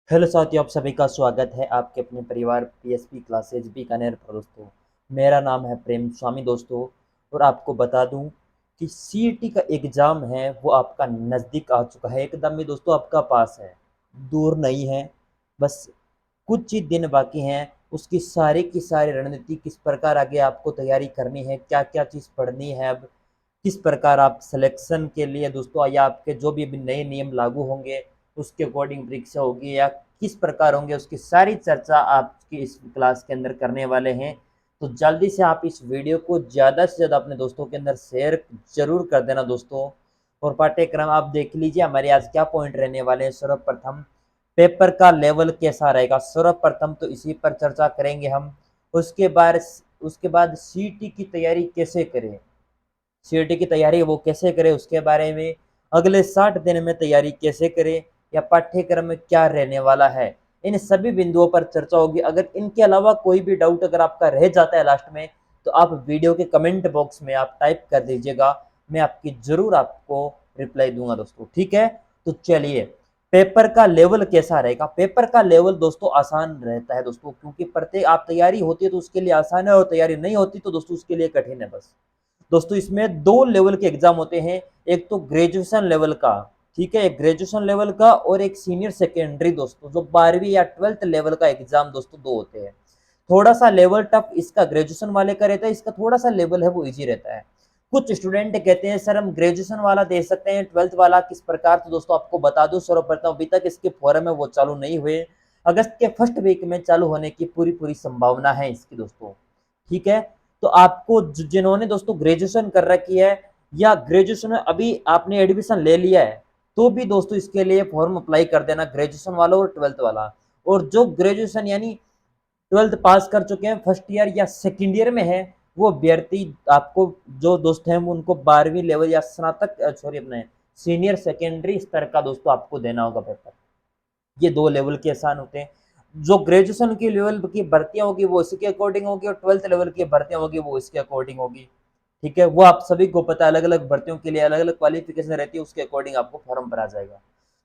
Hello साथियों, आप सभी का स्वागत है आपके अपने परिवार पीएसपी क्लासेज बीकानेर पर। दोस्तों, मेरा नाम है प्रेम स्वामी दोस्तों। और आपको बता दूं कि सीईटी का एग्ज़ाम है वो आपका नज़दीक आ चुका है, एकदम ही दोस्तों आपका पास है, दूर नहीं है। बस कुछ ही दिन बाकी हैं। उसकी सारी की सारी रणनीति किस प्रकार आगे आपको तैयारी करनी है, क्या क्या चीज़ पढ़नी है, अब किस प्रकार आप सिलेक्शन के लिए दोस्तों, या आपके जो भी अभी नए नियम लागू होंगे उसके अकॉर्डिंग परीक्षा होगी या किस प्रकार होंगे, उसकी सारी चर्चा आपकी इस क्लास के अंदर करने वाले हैं। तो जल्दी से आप इस वीडियो को ज़्यादा से ज़्यादा अपने दोस्तों के अंदर शेयर जरूर कर देना दोस्तों। और पाठ्यक्रम आप देख लीजिए, हमारे आज क्या पॉइंट रहने वाले हैं। सर्वप्रथम, पेपर का लेवल कैसा रहेगा, सर्वप्रथम तो इसी पर चर्चा करेंगे हम। उसके बाद सीटी की तैयारी कैसे करें, सीईटी की तैयारी वो कैसे करें उसके बारे में, अगले 60 दिन में तैयारी कैसे करें, या पाठ्यक्रम में क्या रहने वाला है, इन सभी बिंदुओं पर चर्चा होगी। अगर इनके अलावा कोई भी डाउट अगर आपका रह जाता है लास्ट में, तो आप वीडियो के कमेंट बॉक्स में आप टाइप कर दीजिएगा, मैं आपकी जरूर आपको रिप्लाई दूंगा दोस्तों, ठीक है। तो चलिए, पेपर का लेवल कैसा रहेगा। पेपर का लेवल दोस्तों आसान रहता है दोस्तों, क्योंकि प्रत्येक आप तैयारी होती है तो उसके लिए आसान है, और तैयारी नहीं होती तो दोस्तों उसके लिए कठिन है। बस दोस्तों, इसमें दो लेवल के एग्जाम होते हैं, एक तो ग्रेजुएशन लेवल का, ठीक है, एक ग्रेजुएशन लेवल का और एक सीनियर सेकेंडरी दोस्तों, जो 12वीं या 12th लेवल का एग्जाम दोस्तों दो होते हैं। थोड़ा सा लेवल टफ इसका ग्रेजुएशन वाले का रहता है, इसका थोड़ा सा लेवल है वो इजी रहता है। कुछ स्टूडेंट कहते हैं सर हम ग्रेजुएशन वाला दे सकते हैं, 12th वाला किस प्रकार। तो दोस्तों आपको बता दूं, सर्वप्रथम अभी तक इसके फॉरम है वो चालू नहीं हुए। अगस्त के फर्स्ट वीक में चालू होने की पूरी पूरी संभावना है इसकी दोस्तों, ठीक है। तो आपको जिन्होंने दोस्तों ग्रेजुएशन कर रखी है, या ग्रेजुएशन में अभी आपने एडमिशन ले लिया है, तो भी दोस्तों इसके लिए फॉर्म अप्लाई कर देना, ग्रेजुएशन वाला और 12th वाला। और जो ग्रेजुएशन यानी 12th पास कर चुके हैं, फर्स्ट ईयर या सेकेंड ईयर में है, वो अभ्यर्थी, आपको जो दोस्त हैं वो उनको 12वीं लेवल या स्नातक सॉरी अपने सीनियर सेकेंडरी स्तर का दोस्तों आपको देना होगा पेपर। ये दो लेवल के आसान होते हैं। जो ग्रेजुएशन की लेवल की भर्तियां होगी वो इसके अकॉर्डिंग होगी, और 12th लेवल की भर्तियां होगी वो इसके अकॉर्डिंग होगी, ठीक है। वो आप सभी को पता है, अलग अलग भर्तियों के लिए अलग अलग क्वालिफिकेशन रहती है, उसके अकॉर्डिंग आपको फॉर्म भरा जाएगा।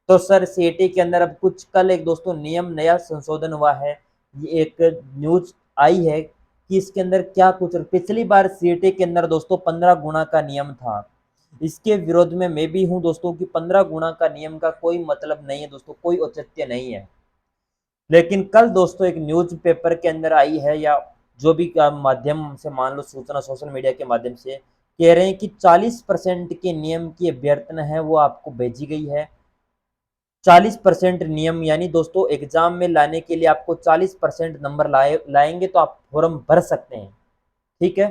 तो सर सीईटी के अंदर अब कुछ कल एक दोस्तों नियम नया संशोधन हुआ है, ये एक न्यूज आई है कि इसके अंदर क्या कुछ, पिछली बार सीईटी के अंदर दोस्तों 15 गुना का नियम था। इसके विरोध में मैं भी हूं दोस्तों, कि 15 गुना का नियम का कोई मतलब नहीं है दोस्तों, कोई औचित्य नहीं है। लेकिन कल दोस्तों एक न्यूज पेपर के अंदर आई है, या जो भी का माध्यम से मान लो, सूचना सोशल मीडिया के माध्यम से कह रहे हैं कि 40% के नियम की अभ्यर्थना है वो आपको भेजी गई है। 40% नियम यानी दोस्तों एग्जाम में लाने के लिए आपको 40% नंबर लाएंगे तो आप फॉर्म भर सकते हैं, ठीक है।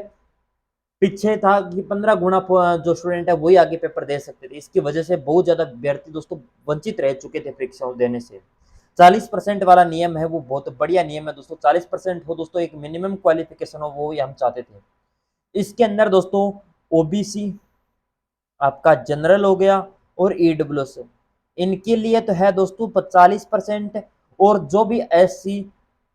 पीछे था कि 15 गुना जो स्टूडेंट है वही आगे पेपर दे सकते थे, इसकी वजह से बहुत ज्यादा विद्यार्थी दोस्तों वंचित रह चुके थे परीक्षाओं देने से। 40% वाला नियम है वो बहुत बढ़िया नियम है दोस्तों, 40% हो दोस्तों, एक मिनिमम क्वालिफिकेशन हो, वो हम चाहते थे। इसके अंदर दोस्तों ओबीसी, आपका जनरल हो गया, और ईडब्ल्यूएस, इनके लिए तो है दोस्तों 40%। और जो भी एससी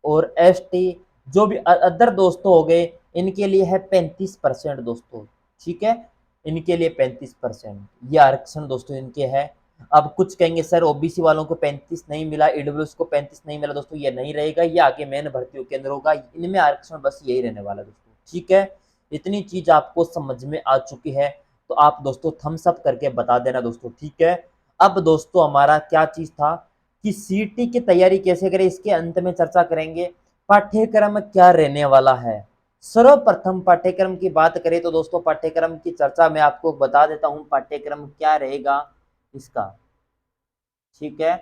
और एसटी, जो भी अदर दोस्तों हो गए, इनके लिए है 35% दोस्तों, ठीक है। इनके लिए 35% ये आरक्षण दोस्तों इनके है। अब कुछ कहेंगे सर ओबीसी वालों को 35 नहीं मिला, ईडब्ल्यूएस को 35 नहीं मिला, दोस्तों ये नहीं रहेगा, ये आगे मेन भर्तियों के अंदर होगा, इनमें आरक्षण बस यही रहने वाला दोस्तों, ठीक है। इतनी चीज आपको समझ में आ चुकी है, तो आप दोस्तों थम्स अप करके बता देना दोस्तों, ठीक है। अब दोस्तों हमारा क्या चीज था कि सीटी की तैयारी कैसे करें, इसके अंत में चर्चा करेंगे। पाठ्यक्रम क्या रहने वाला है, सर्वप्रथम पाठ्यक्रम की बात करें तो दोस्तों पाठ्यक्रम की चर्चा मैं आपको बता देता हूं, पाठ्यक्रम क्या रहेगा इसका, ठीक है।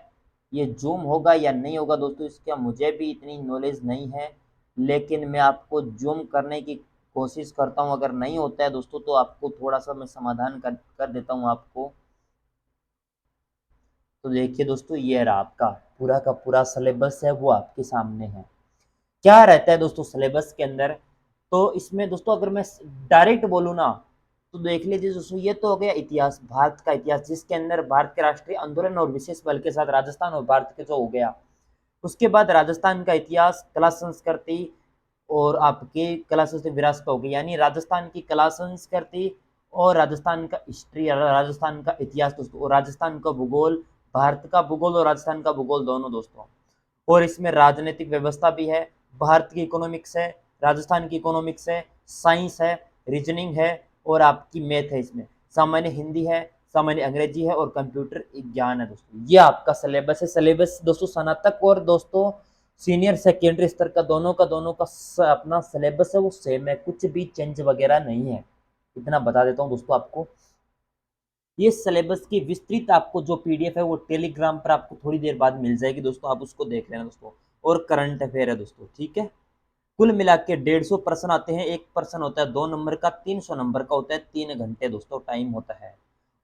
ये जूम होगा या नहीं होगा दोस्तों, इसका मुझे भी इतनी नॉलेज नहीं है, लेकिन मैं आपको जूम करने की कोशिश करता हूँ। अगर नहीं होता है दोस्तों तो आपको थोड़ा सा मैं समाधान कर देता हूँ आपको। तो देखिए दोस्तों, ये रहा आपका पूरा का पूरा सिलेबस है वो आपके सामने है। क्या रहता है दोस्तों सिलेबस के अंदर, तो इसमें दोस्तों अगर मैं डायरेक्ट बोलूँ ना, तो देख लीजिए दोस्तों, ये तो हो गया इतिहास, भारत का इतिहास, जिसके अंदर भारत के राष्ट्रीय आंदोलन और विशेष बल के साथ राजस्थान और भारत के जो हो गया। उसके बाद राजस्थान का इतिहास, कला संस्कृति, और आपकी कला संस्कृति विरासत हो गई, यानी राजस्थान की कला संस्कृति और राजस्थान का हिस्ट्री, राजस्थान का इतिहास दोस्तों, और राजस्थान का भूगोल, भारत का भूगोल और राजस्थान का भूगोल दोनों दोस्तों। और इसमें राजनीतिक व्यवस्था भी है, भारत की इकोनॉमिक्स है, राजस्थान की इकोनॉमिक्स है, साइंस है, रीजनिंग है और आपकी मैथ है। इसमें सामान्य हिंदी है, सामान्य अंग्रेजी है और कंप्यूटर ज्ञान है दोस्तों। ये आपका सिलेबस है। सिलेबस दोस्तों स्नातक और दोस्तों सीनियर सेकेंडरी स्तर का दोनों का अपना सिलेबस है वो सेम है, कुछ भी चेंज वगैरह नहीं है। इतना बता देता हूँ दोस्तों आपको। ये सिलेबस की विस्तृत आपको जो पीडीएफ है वो टेलीग्राम पर आपको थोड़ी देर बाद मिल जाएगी दोस्तों, आप उसको देख लेना दोस्तों। और करंट अफेयर है दोस्तों, ठीक है। कुल मिला के 150 प्रश्न आते हैं। एक प्रश्न होता है 2 नंबर का, 300 नंबर का होता है, 3 घंटे दोस्तों टाइम होता है।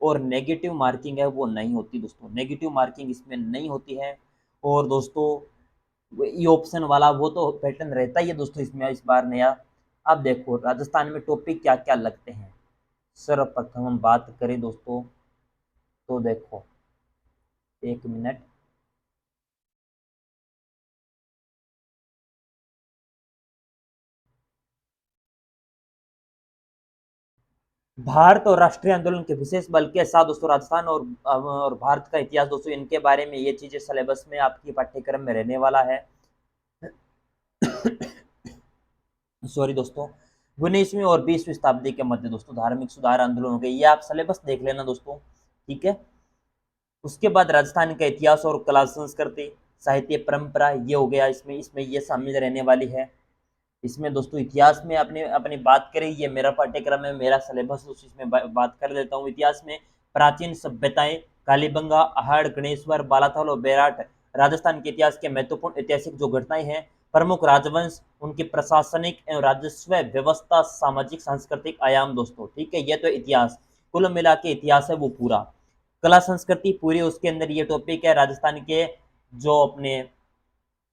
और नेगेटिव मार्किंग है वो नहीं होती दोस्तों, नेगेटिव मार्किंग इसमें नहीं होती है। और दोस्तों ये ऑप्शन वाला वो तो पैटर्न रहता ही है दोस्तों इसमें इस बार नया। अब देखो राजस्थान में टॉपिक क्या क्या लगते हैं। सर्वप्रथम हम बात करें दोस्तों तो देखो, एक मिनट। भारत और राष्ट्रीय आंदोलन के विशेष बल के साथ दोस्तों राजस्थान और भारत का इतिहास दोस्तों, इनके बारे में ये चीजें सिलेबस में आपकी पाठ्यक्रम में रहने वाला है। सॉरी दोस्तों। 19वीं और 20वीं शताब्दी के मध्य दोस्तों धार्मिक सुधार आंदोलन हो गए, ये आप सिलेबस देख लेना दोस्तों, ठीक है। उसके बाद राजस्थान का इतिहास और कला संस्कृति साहित्य परंपरा ये हो गया, इसमें इसमें ये शामिल रहने वाली है। इसमें दोस्तों इतिहास में अपने अपनी बात करें, ये मेरा पाठ्यक्रम है, मेरा सिलेबस है, इसमें बात कर लेता हूँ। इतिहास में प्राचीन सभ्यताएं, कालीबंगा, अहाड़, गणेश्वर, बालाथल और बेराट। राजस्थान के इतिहास के महत्वपूर्ण ऐतिहासिक जो घटनाएं हैं, प्रमुख राजवंश, उनकी प्रशासनिक एवं राजस्व व्यवस्था, सामाजिक सांस्कृतिक आयाम दोस्तों, ठीक है। ये तो इतिहास, कुल मिला के इतिहास है वो पूरा। कला संस्कृति पूरी, उसके अंदर ये टॉपिक है राजस्थान के जो अपने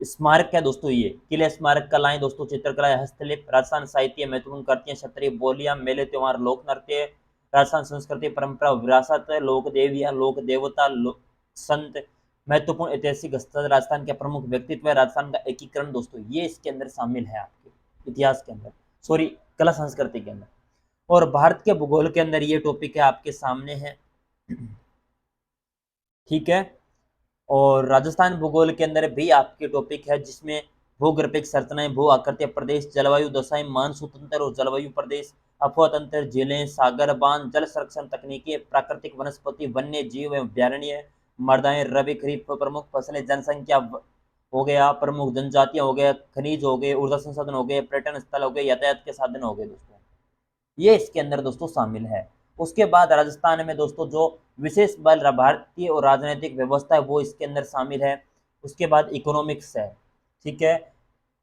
स्मारक है दोस्तों, ये किले स्मारक कलाएं दोस्तों, चित्रकला, हस्तलिप, राजस्थान साहित्य महत्वपूर्ण करती है, क्षत्रिय बोलियां, मेले त्योहार, लोक नृत्य, राजस्थान संस्कृति परंपरा विरासत, लोक देवियां, लोक देवता, संत, महत्वपूर्ण ऐतिहासिक स्थल, राजस्थान के प्रमुख व्यक्तित्व, राजस्थान का एकीकरण दोस्तों, ये इसके अंदर शामिल है आपके इतिहास के अंदर, सॉरी कला संस्कृति के अंदर। और भारत के भूगोल के अंदर ये टॉपिक है आपके सामने है, ठीक है। और राजस्थान भूगोल के अंदर भी आपके टॉपिक है जिसमें भूगर्भिक संरचनाएं, भू आकृतिय प्रदेश, जलवायु दशाएं, मानसून तंत्र और जलवायु प्रदेश, अफवाह तंत्र, झीलें, सागर बांध, जल संरक्षण तकनीकी, प्राकृतिक वनस्पति, वन्य जीव एवं अभ्यारण्य, मृदाएं, रबी खरीफ प्रमुख फसलें, जनसंख्या हो गया, प्रमुख जनजातियां हो गया, खनिज हो गए, ऊर्जा संसाधन हो गए, पर्यटन स्थल हो गए, यातायात के साधन हो गए दोस्तों, ये इसके अंदर दोस्तों शामिल है। उसके बाद राजस्थान में दोस्तों जो विशेष बल भारतीय और राजनीतिक व्यवस्था है वो इसके अंदर शामिल है। उसके बाद इकोनॉमिक्स है, ठीक है।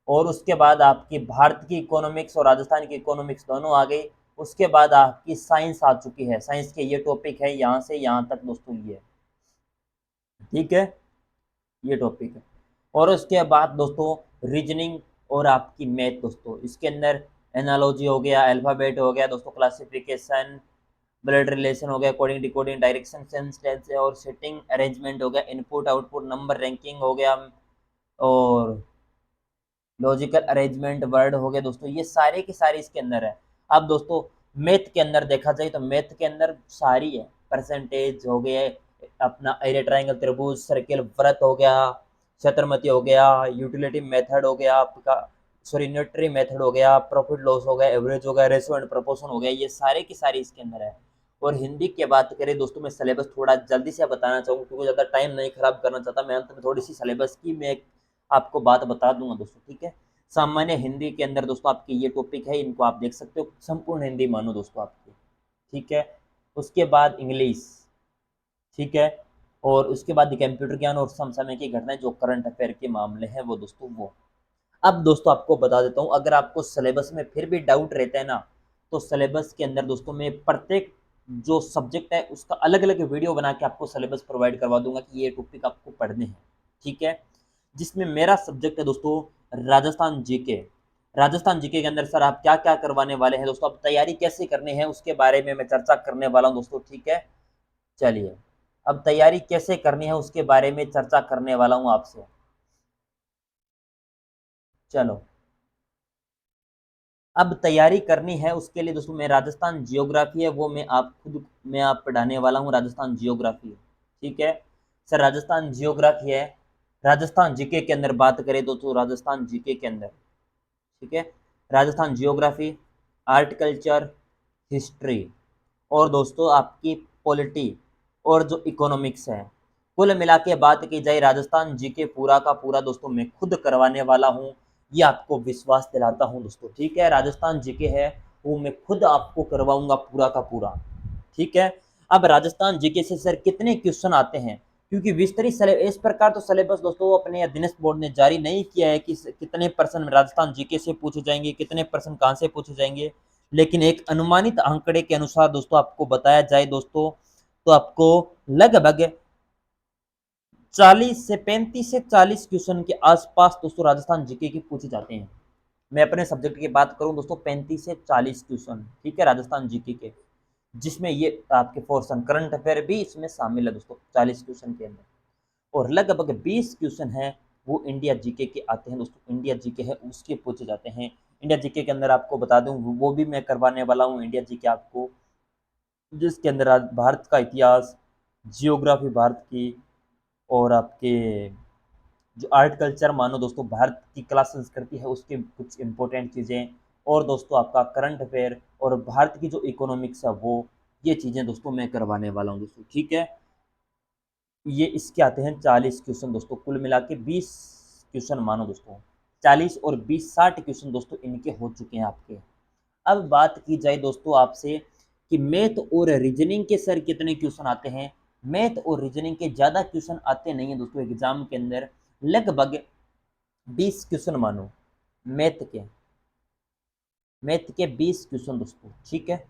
और उसके बाद आपकी भारत की इकोनॉमिक्स और राजस्थान की इकोनॉमिक्स दोनों आ गई। उसके बाद आपकी साइंस आ चुकी है, साइंस के ये टॉपिक है यहाँ से यहाँ तक दोस्तों, ये ठीक है, ये टॉपिक है। और उसके बाद दोस्तों रीजनिंग और आपकी मैथ दोस्तों, इसके अंदर एनालॉजी हो गया, अल्फाबेट हो गया दोस्तों, क्लासिफिकेशन, ब्लड रिलेशन हो गया, कोडिंग डिकोडिंग, डायरेक्शन सेंस टेंस और सेटिंग अरेंजमेंट हो गया, इनपुट आउटपुट, नंबर रैंकिंग हो गया और लॉजिकल अरेंजमेंट वर्ड हो गया दोस्तों, ये सारे के सारे इसके अंदर है। अब दोस्तों मैथ के अंदर देखा जाए तो मैथ के अंदर सारी है, परसेंटेज हो गया, अपना एरिया ट्रायंगल त्रिभुज सर्किल वृत्त हो गया, शत्रमती हो गया, यूटिलिटी मेथड हो गया आपका, सॉरी न्यूट्री मेथड हो गया, प्रॉफिट लॉस हो गया, एवरेज हो गया, रेशो एंड प्रोपोर्शन हो गया, ये सारे की सारी इसके अंदर है। और हिंदी की बात करें दोस्तों, मैं सिलेबस थोड़ा जल्दी से बताना चाहूँगा क्योंकि ज़्यादा टाइम नहीं खराब करना चाहता मैं, अंत में थोड़ी सी सिलेबस की मैं आपको बात बता दूंगा दोस्तों, ठीक है। सामान्य हिंदी के अंदर दोस्तों आपके ये टॉपिक है, इनको आप देख सकते हो, संपूर्ण हिंदी मानो दोस्तों आपकी, ठीक है। उसके बाद इंग्लिश, ठीक है। और उसके बाद कंप्यूटर ज्ञान और समसामयिक की घटनाएं जो करंट अफेयर के मामले हैं वो दोस्तों वो। अब दोस्तों आपको बता देता हूँ, अगर आपको सिलेबस में फिर भी डाउट रहता है ना, तो सिलेबस के अंदर दोस्तों मैं प्रत्येक जो सब्जेक्ट है उसका अलग अलग वीडियो बना के आपको सिलेबस प्रोवाइड करवा दूंगा कि ये टॉपिक आपको पढ़ने हैं, ठीक है। जिसमें मेरा सब्जेक्ट है दोस्तों राजस्थान जीके। राजस्थान जीके के अंदर सर आप क्या क्या करवाने वाले हैं दोस्तों, आप तैयारी कैसे करनी है उसके बारे में मैं चर्चा करने वाला हूं दोस्तों, ठीक है। चलिए, अब तैयारी कैसे करनी है उसके बारे में चर्चा करने वाला हूं आपसे। चलो, अब तैयारी करनी है उसके लिए दोस्तों मैं राजस्थान जियोग्राफी है वो मैं आप पढ़ाने वाला हूँ, राजस्थान जियोग्राफी, ठीक है। सर राजस्थान जियोग्राफी है राजस्थान जीके के अंदर बात करें दोस्तों, राजस्थान जीके के अंदर, ठीक है, राजस्थान जियोग्राफी, आर्टिकल्चर, हिस्ट्री और दोस्तों आपकी पॉलिटी और जो इकोनॉमिक्स है, कुल मिला के बात की जाए राजस्थान जीके पूरा का पूरा दोस्तों मैं खुद करवाने वाला हूँ, ये आपको विश्वास दिलाता हूँ दोस्तों, ठीक है। राजस्थान जीके है वो मैं खुद आपको करवाऊंगा पूरा का पूरा, ठीक है। अब राजस्थान जीके से सर कितने क्वेश्चन आते हैं, क्योंकि विस्तृत इस प्रकार तो सिलेबस दोस्तों अपने अधीनस्थ बोर्ड ने जारी नहीं किया है कि कितने परसेंट राजस्थान जीके से पूछे जाएंगे, कितने परसेंट कहाँ से पूछे जाएंगे, लेकिन एक अनुमानित आंकड़े के अनुसार दोस्तों आपको बताया जाए दोस्तों, तो आपको लगभग 40 से 35 से 40 क्वेश्चन के आसपास दोस्तों राजस्थान जीके के पूछे जाते हैं। मैं अपने सब्जेक्ट की बात करूं दोस्तों, 35 से 40 क्वेश्चन, ठीक है, राजस्थान जीके के, जिसमें ये आपके पोर्शन करंट अफेयर भी इसमें शामिल है दोस्तों 40 क्वेश्चन के अंदर, और लगभग 20 क्वेश्चन है वो इंडिया जीके के आते हैं दोस्तों, इंडिया जीके है उसके पूछे जाते हैं। इंडिया जीके के अंदर आपको बता दूं वो भी मैं करवाने वाला हूँ इंडिया जीके आपको, जिसके अंदर आज भारत का इतिहास, जियोग्राफी भारत की, और आपके जो आर्ट कल्चर मानो दोस्तों भारत की कला संस्कृति है उसके कुछ इंपॉर्टेंट चीज़ें, और दोस्तों आपका करंट अफेयर और भारत की जो इकोनॉमिक्स है वो, ये चीज़ें दोस्तों मैं करवाने वाला हूँ दोस्तों, ठीक है। ये इसके आते हैं 40 क्वेश्चन दोस्तों, कुल मिला के 20 क्वेश्चन मानो दोस्तों, 40 और 20 60 क्वेश्चन दोस्तों इनके हो चुके हैं आपके। अब बात की जाए दोस्तों आपसे कि मैथ और रीजनिंग के सर कितने क्वेश्चन आते हैं, मैथ और रीजनिंग के ज़्यादा क्वेश्चन आते नहीं हैं दोस्तों एग्जाम के अंदर, लगभग 20 क्वेश्चन मानो मैथ के, मैथ के 20 क्वेश्चन दोस्तों, ठीक है,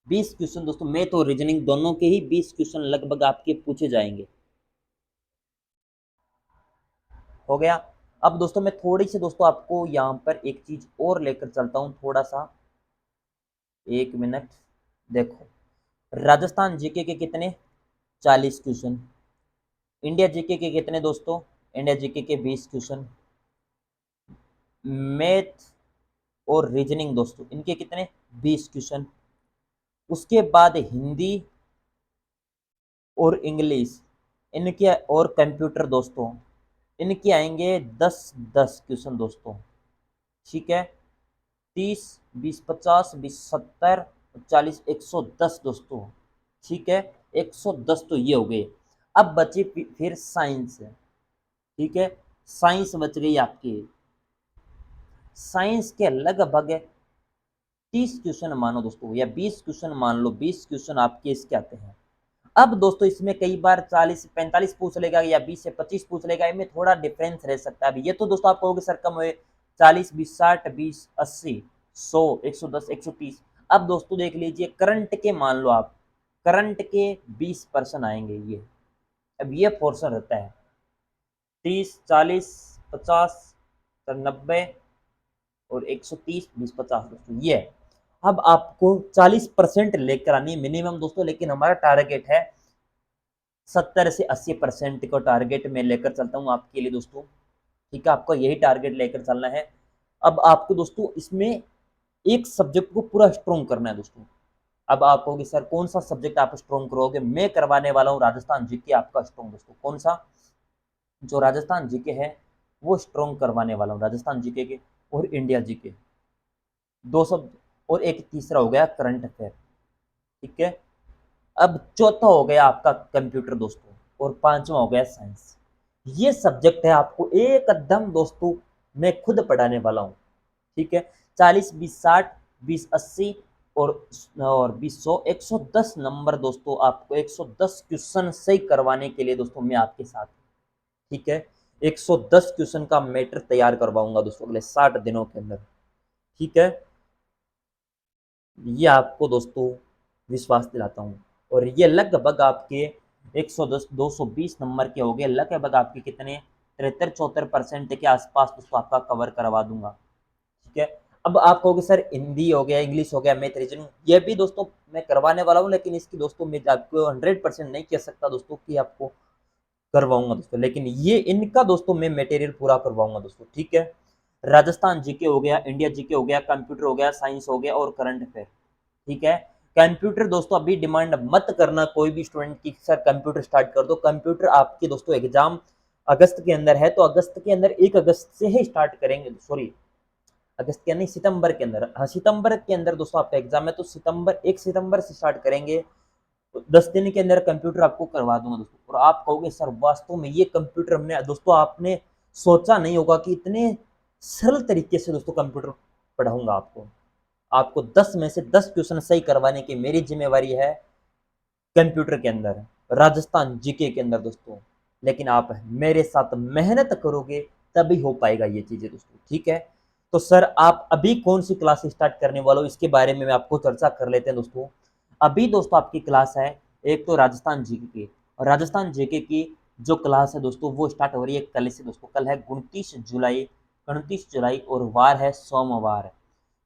20 क्वेश्चन दोस्तों मैथ और रीजनिंग दोनों के ही 20 क्वेश्चन लगभग आपके पूछे जाएंगे, हो गया। अब दोस्तों मैं थोड़ी सी दोस्तों आपको यहाँ पर एक चीज और लेकर चलता हूँ थोड़ा सा, एक मिनट, देखो राजस्थान जीके के कितने 40 क्वेश्चन, इंडिया जीके के कितने दोस्तों, इंडिया जीके के 20 क्वेश्चन, मैथ और रीजनिंग दोस्तों इनके कितने 20 क्वेश्चन, उसके बाद हिंदी और इंग्लिश इनके और कंप्यूटर दोस्तों इनके आएंगे 10 क्वेश्चन दोस्तों, ठीक है, 30 20 50 20 70 40 110 दोस्तों, ठीक है, 110 तो ये हो गए। अब बचे फिर साइंस, ठीक है, साइंस बच गई आपकी, साइंस के लगभग 30 क्वेश्चन मानो दोस्तों या 20 क्वेश्चन मान लो, 20 क्वेश्चन आपके इसके आते हैं। अब दोस्तों इसमें कई बार 40 45 पूछ लेगा या 20 से 25 पूछ लेगा, इनमें थोड़ा डिफरेंस रह सकता है। अभी ये तो दोस्तों आप कहोगे सर कम हुए, 40 20 60 20 80 100 110 130। अब दोस्तों देख लीजिए करंट के मान लो आप, करंट के 20% आएंगे ये, अब ये पोर्शन रहता है 30 40 50 90 और 130 20 50 दोस्तों ये है। अब आपको 40% लेकर आनी है मिनिमम दोस्तों, लेकिन हमारा टारगेट है 70 से 80% को टारगेट में लेकर चलता हूँ आपके लिए दोस्तों, ठीक है, आपको यही टारगेट लेकर चलना है। अब आपको दोस्तों इसमें एक सब्जेक्ट को पूरा स्ट्रॉन्ग करना है दोस्तों। अब आप कहोगे सर कौन सा सब्जेक्ट आप स्ट्रॉन्ग करोगे, मैं करवाने वाला हूँ राजस्थान जीके आपका स्ट्रॉन्ग दोस्तों, कौन सा, जो राजस्थान जीके है वो स्ट्रॉन्ग करवाने वाला हूँ, राजस्थान जीके के और इंडिया जीके दो सब, और एक तीसरा हो गया करंट अफेयर, ठीक है। अब चौथा हो गया आपका कंप्यूटर दोस्तों, और पांचवा हो गया साइंस। ये सब्जेक्ट है आपको एकदम दोस्तों मैं खुद पढ़ाने वाला हूँ, ठीक है। 40 20 60 20 80 और 20 100 110 नंबर दोस्तों, आपको 110 क्वेश्चन सही करवाने के लिए दोस्तों मैं आपके साथ, ठीक है, 110 क्वेश्चन का मैटर तैयार करवाऊंगा दोस्तों अगले 60 दिनों के अंदर, ठीक है। ये आपको दोस्तों विश्वास दिलाता हूँ, और ये लगभग आपके 110 220 नंबर के हो गए, लगभग आपके कितने 73 74% के आसपास दोस्तों आपका कवर करवा दूंगा, ठीक है। अब आप कहोगे सर हिंदी हो गया, इंग्लिश हो गया, मैथ रीजनिंग, ये भी दोस्तों मैं करवाने वाला हूँ, लेकिन इसकी दोस्तों मैं आपको 100% नहीं कह सकता दोस्तों कि आपको करवाऊंगा दोस्तों, लेकिन ये इनका दोस्तों मैं मटेरियल पूरा करवाऊंगा दोस्तों, ठीक है। राजस्थान जीके हो गया, इंडिया जीके हो गया, कंप्यूटर हो गया, साइंस हो गया और करंट अफेयर, ठीक है। कंप्यूटर दोस्तों अभी डिमांड मत करना कोई भी स्टूडेंट की सर कंप्यूटर स्टार्ट कर दो, कंप्यूटर आपके दोस्तों एग्जाम अगस्त के अंदर है, तो अगस्त के अंदर 1 अगस्त से ही स्टार्ट करेंगे, सॉरी अगस्त के नहीं, सितंबर के अंदर, हाँ सितंबर के अंदर दोस्तों आपका एग्जाम है, तो 1 सितंबर से स्टार्ट करेंगे। 10 दिन के अंदर कंप्यूटर आपको करवा दूंगा दोस्तों। और आप कहोगे सर वास्तव में ये कंप्यूटर हमने, दोस्तों आपने सोचा नहीं होगा कि इतने सरल तरीके से दोस्तों कंप्यूटर पढ़ाऊंगा आपको। आपको 10 में से 10 क्वेश्चन सही करवाने की मेरी जिम्मेवारी है कंप्यूटर के अंदर, राजस्थान जीके के अंदर दोस्तों। लेकिन आप मेरे साथ मेहनत करोगे तभी हो पाएगा ये चीजें दोस्तों, ठीक है। तो सर आप अभी कौन सी क्लास स्टार्ट करने वाले हो, इसके बारे में आपको चर्चा कर लेते हैं दोस्तों। अभी दोस्तों आपकी क्लास है, एक तो राजस्थान जीके की, और राजस्थान जीके की जो क्लास है दोस्तों वो स्टार्ट हो रही है कल से दोस्तों। कल है 29 जुलाई, 29 जुलाई, और वार है सोमवार।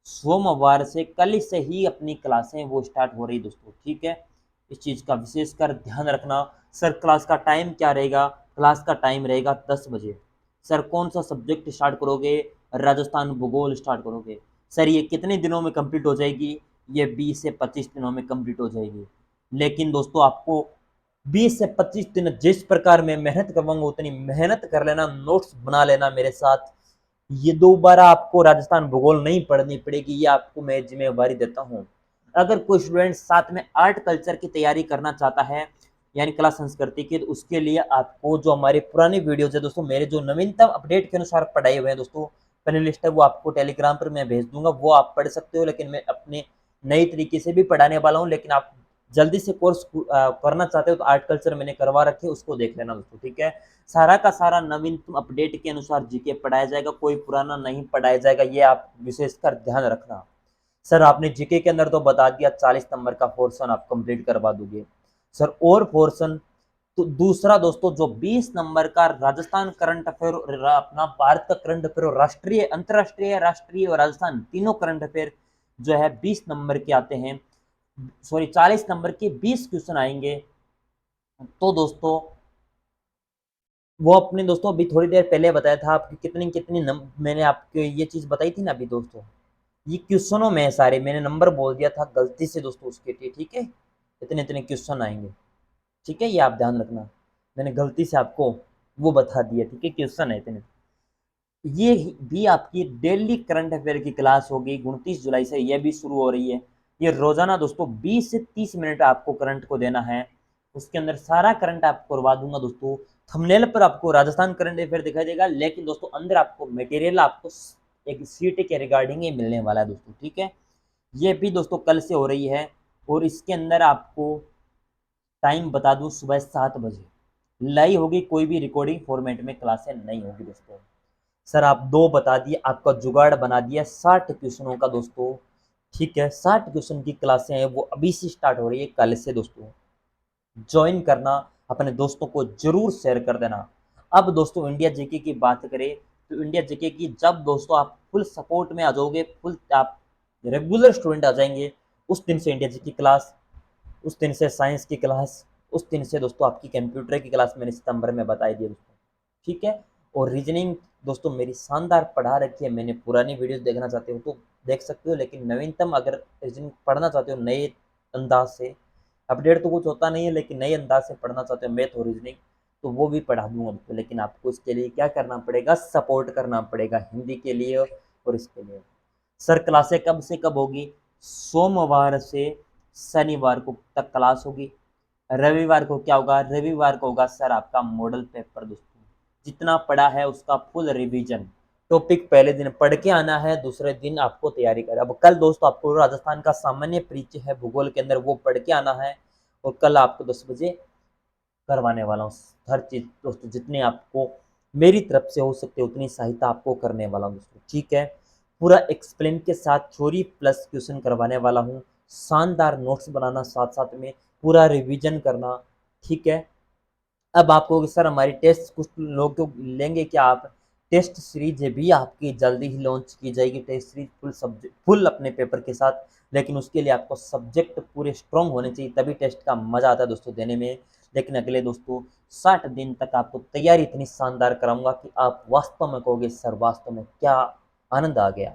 सोमवार से कल से ही अपनी क्लासें वो स्टार्ट हो रही दोस्तों, ठीक है। इस चीज़ का विशेषकर ध्यान रखना। सर क्लास का टाइम क्या रहेगा, क्लास का टाइम रहेगा 10 बजे। सर कौन सा सब्जेक्ट स्टार्ट करोगे, राजस्थान भूगोल स्टार्ट करोगे। सर ये कितने दिनों में कंप्लीट हो जाएगी, ये 20 से 25 दिनों में कंप्लीट हो जाएगी। लेकिन दोस्तों आपको 20 से 25 दिन जिस प्रकार मैं मेहनत करवाऊंगा उतनी मेहनत कर लेना, नोट्स बना लेना मेरे साथ। ये दोबारा आपको राजस्थान भूगोल नहीं पढ़नी पड़ेगी, ये आपको मैं जिम्मेवारी देता हूँ। अगर कोई स्टूडेंट साथ में आर्ट कल्चर की तैयारी करना चाहता है, यानी कला संस्कृति की, तो उसके लिए आपको जो हमारे पुराने वीडियोज है दोस्तों, मेरे जो नवीनतम अपडेट के अनुसार पढ़ाए हुए हैं दोस्तों, प्ले लिस्ट है वो आपको टेलीग्राम पर मैं भेज दूंगा, वो आप पढ़ सकते हो। लेकिन मैं अपने नई तरीके से भी पढ़ाने वाला हूँ। लेकिन आप जल्दी से कोर्स करना चाहते हो तो आर्ट कल्चर मैंने करवा रखे, उसको देख लेना दोस्तों, ठीक है। सारा का सारा नवीनतम अपडेट के अनुसार जीके पढ़ाया जाएगा, कोई पुराना नहीं पढ़ाया जाएगा, ये आप विशेषकर ध्यान रखना। सर आपने जीके के अंदर तो बता दिया 40 नंबर का पोर्शन आप कंप्लीट करवा दोगे। सर और पोर्शन, तो दूसरा दोस्तों जो 20 नंबर का राजस्थान करंट अफेयर, अपना भारत का करंट अफेयर और राष्ट्रीय, अंतरराष्ट्रीय, राष्ट्रीय और राजस्थान तीनों करंट अफेयर जो है 20 नंबर के आते हैं, सॉरी 40 नंबर के 20 क्वेश्चन आएंगे। तो दोस्तों वो अपने दोस्तों अभी थोड़ी देर पहले बताया था आपकी कितनी कितनी मैंने आपको ये चीज़ बताई थी ना अभी दोस्तों, ये क्वेश्चनों में सारे मैंने नंबर बोल दिया था गलती से दोस्तों उसके लिए, ठीक है। इतने इतने क्वेश्चन आएंगे, ठीक है, ये आप ध्यान रखना। मैंने गलती से आपको वो बता दिया, ठीक है, क्वेश्चन है इतने। ये भी आपकी डेली करंट अफेयर की क्लास होगी, 29 जुलाई से ये भी शुरू हो रही है। ये रोजाना दोस्तों 20 से 30 मिनट आपको करंट को देना है, उसके अंदर सारा करंट आपको करवा दूंगा दोस्तों। थंबनेल पर आपको राजस्थान करंट अफेयर दिखाई देगा, लेकिन दोस्तों अंदर आपको मटेरियल आपको एक सीट के रिगार्डिंग ही मिलने वाला है दोस्तों, ठीक है। ये भी दोस्तों कल से हो रही है, और इसके अंदर आपको टाइम बता दूं, सुबह 7 बजे लाइव होगी, कोई भी रिकॉर्डिंग फॉर्मेट में क्लासें नहीं होगी दोस्तों। सर आप दो बता दिए, आपका जुगाड़ बना दिया 60 क्वेश्चनों का दोस्तों, ठीक है। 60 क्वेश्चन की क्लासें हैं वो अभी से स्टार्ट हो रही है कल से दोस्तों। ज्वाइन करना, अपने दोस्तों को जरूर शेयर कर देना। अब दोस्तों इंडिया जीके की बात करें, तो इंडिया जीके की जब दोस्तों आप फुल सपोर्ट में आ जाओगे, फुल आप रेगुलर स्टूडेंट आ जाएंगे, उस दिन से इंडिया जीके क्लास, उस दिन से साइंस की क्लास, उस दिन से दोस्तों आपकी कंप्यूटर की क्लास मैंने सितंबर में बताई दी दोस्तों, ठीक है। और रीजनिंग दोस्तों मेरी शानदार पढ़ा रखी है, मैंने पुरानी वीडियोस देखना चाहते हो तो देख सकते हो। लेकिन नवीनतम अगर रीजनिंग पढ़ना चाहते हो नए अंदाज से, अपडेट तो कुछ होता नहीं है, लेकिन नए अंदाज से पढ़ना चाहते हो मैथ और रीजनिंग, तो वो भी पढ़ा दूंगा आपको। लेकिन आपको इसके लिए क्या करना पड़ेगा, सपोर्ट करना पड़ेगा हिंदी के लिए और इसके लिए। सर क्लासें कब से कब होगी, सोमवार से शनिवार को तक क्लास होगी। रविवार को क्या होगा, रविवार को होगा सर आपका मॉडल पेपर दोस्तों। जितना पढ़ा है उसका फुल रिवीजन, टॉपिक पहले दिन पढ़ के आना है, दूसरे दिन आपको तैयारी कर। अब कल दोस्तों आपको राजस्थान का सामान्य परिचय है भूगोल के अंदर, वो पढ़ के आना है, और कल आपको 10 बजे करवाने वाला हूँ। हर चीज़ दोस्तों जितनी आपको मेरी तरफ से हो सकती है उतनी सहायता आपको करने वाला हूँ दोस्तों, ठीक है। पूरा एक्सप्लेन के साथ थ्योरी प्लस क्वेश्चन करवाने वाला हूँ, शानदार नोट्स बनाना साथ साथ में, पूरा रिवीजन करना, ठीक है। अब आप कहोगे सर हमारी टेस्ट कुछ लोग तो लेंगे क्या आप, टेस्ट सीरीज भी आपकी जल्दी ही लॉन्च की जाएगी, test series full subject full अपने पेपर के साथ। लेकिन उसके लिए आपको सब्जेक्ट पूरे स्ट्रॉन्ग होने चाहिए, तभी टेस्ट का मजा आता है दोस्तों देने में। लेकिन अगले दोस्तों 60 दिन तक आपको तैयारी इतनी शानदार कराऊंगा कि आप वास्तव में कहोगे सर वास्तव में क्या आनंद आ गया।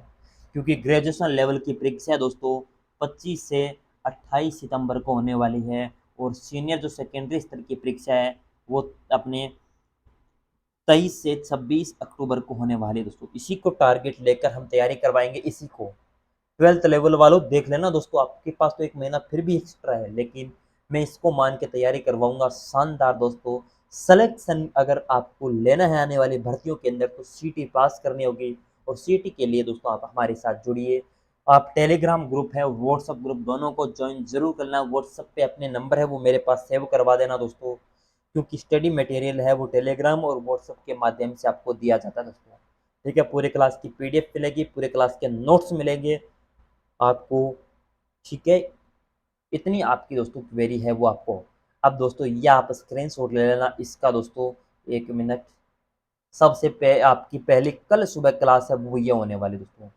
क्योंकि ग्रेजुएशन लेवल की परीक्षा दोस्तों 25 से 28 सितंबर को होने वाली है, और सीनियर जो सेकेंडरी स्तर की परीक्षा है वो अपने 23 से 26 अक्टूबर को होने वाली है दोस्तों। इसी को टारगेट लेकर हम तैयारी करवाएंगे इसी को। 12th लेवल वालों देख लेना दोस्तों, आपके पास तो 1 महीना फिर भी एक्स्ट्रा है, लेकिन मैं इसको मान के तैयारी करवाऊँगा शानदार दोस्तों। सिलेक्शन अगर आपको लेना है आने वाली भर्तियों के अंदर तो सीटी पास करनी होगी, और सीटी के लिए दोस्तों आप हमारे साथ जुड़िए। आप टेलीग्राम ग्रुप है, व्हाट्सएप ग्रुप, दोनों को ज्वाइन ज़रूर करना। व्हाट्सएप पे अपने नंबर है वो मेरे पास सेव करवा देना दोस्तों, क्योंकि स्टडी मटेरियल है वो टेलीग्राम और व्हाट्सएप के माध्यम से आपको दिया जाता है दोस्तों। ठीक है, पूरे क्लास की पीडीएफ मिलेगी, पूरे क्लास के नोट्स मिलेंगे आपको। ठीक है, इतनी आपकी दोस्तों क्वेरी है वो आपको। अब दोस्तों ये आप स्क्रीनशॉट ले लेना इसका दोस्तों, 1 मिनट। आपकी पहली कल सुबह क्लास है वो ये होने वाली दोस्तों,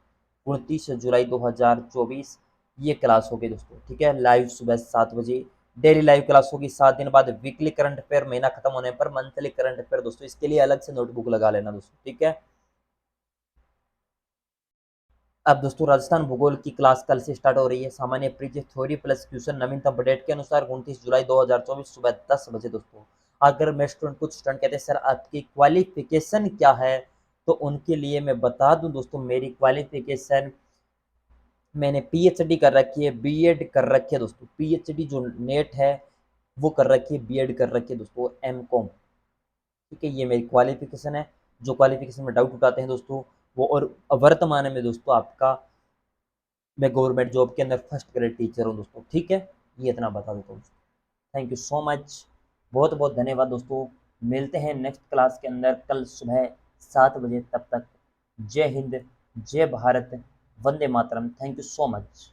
29 जुलाई 2024 ये क्लास होगी दोस्तों। ठीक है, लाइव सुबह 7 बजे डेली लाइव क्लास होगी। 7 दिन बाद वीकली करंट अफेयर, महीना खत्म होने पर मंथली करंट अफेयर दोस्तों। इसके लिए अलग से नोटबुक लगा लेना दोस्तों। ठीक है, अब दोस्तों राजस्थान भूगोल की क्लास कल से स्टार्ट हो रही है। सामान्य परिचय थ्योरी प्लस क्वेश्चन नवीनतम अपडेट के अनुसार 29 जुलाई 2024 सुबह 10 बजे दोस्तों। अगर मैं स्टूडेंट कुछ स्टूडेंट कहते हैं सर आपकी क्वालिफिकेशन क्या है, तो उनके लिए मैं बता दूं दोस्तों, मेरी क्वालिफिकेशन, मैंने पीएचडी कर रखी है, बीएड कर रखी है दोस्तों। पीएचडी जो नेट है वो कर रखी है, बीएड कर रखी है दोस्तों, एमकॉम। ठीक है, ये मेरी क्वालिफिकेशन है। जो क्वालिफिकेशन में डाउट उठाते हैं दोस्तों वो, और वर्तमान में दोस्तों आपका मैं गवर्नमेंट जॉब के अंदर फर्स्ट ग्रेड टीचर हूँ दोस्तों। ठीक है, ये इतना बता देता हूँ। थैंक यू सो मच, बहुत बहुत धन्यवाद दोस्तों। मिलते हैं नेक्स्ट क्लास के अंदर कल सुबह 7 बजे। तब तक जय हिंद, जय भारत, वंदे मातरम। Thank you so much.